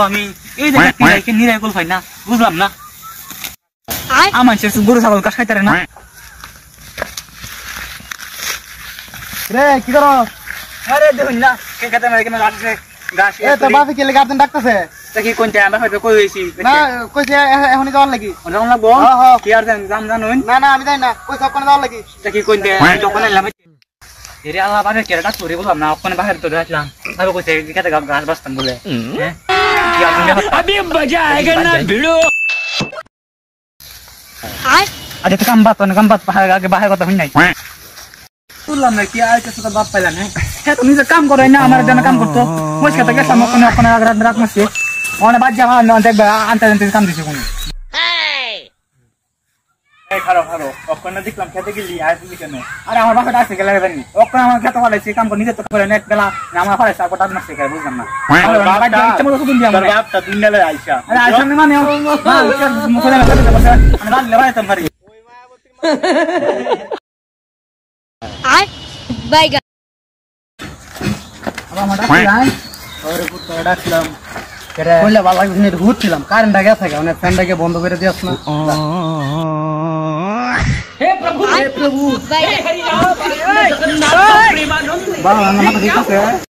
আমি এই দেখে নিরাই কল পাই না বুঝলাম না আমার গরু ছাগল কাজ খাইতে না রে কি করো আরে দেখুন না কে খেতে মারে কেন আসছে গাছ এ তো বাপে কি লাগা আপনি ডাকতেছে কি কোনটা আমরা হয়তো কই হইছি না কইছে এখনই যাওয়ার লাগি ওরকম লাগবো কি আর জানুন না না আমি যাই না কই সব কোন যাওয়ার লাগি কি কোনটা যখন এলাম এরে আল্লাহ বাপের কেরাটা চুরি বললাম না ওখানে বাহির তো রাখলাম ভাবে কইছে খেতে গাছ বাসতাম বলে হ্যাঁ কি আপনি अभी मजा आएगा ना भिड़ो আরে তো কাম বাত আগে বাহির কথা হই নাই বললাম না কি আইতে তো বাপ পাইলা না হ্যাঁ তুমি যে কাম করো না আমার জন্য কাম করতো মোজ খেতে গেছিলাম ওখানে রাত মাসে ওখানে বাদ যাওয়া দেখবে আনতে কাম দিছে কোন এই খারো ওখানে দেখলাম খেতে গেলি আর তুমি কেন আরে আমার বাপে ডাকছে গেলে জানি ওখানে আমার খেতে ফলাইছে কাম করে নিজে তো করে এক বেলা আমার ফলাইছে আর রাত মাসে খাই বুঝলাম না বাপটা দুনিয়ালে আইসা আরে আইসা মানে মুখে না করে বসে আমি রাত লেবাই তো মারি আই বাইগা আবার মাটা যাই ওরে পুত্র ডাকলাম কইলে ভালো লাগছে না ঘুরছিলাম কারেন্টটা গেছে মানে ফ্যানটাকে বন্ধ করে দিয়াছ না हे प्रभु বাইগা बाबा ना तो ठीक है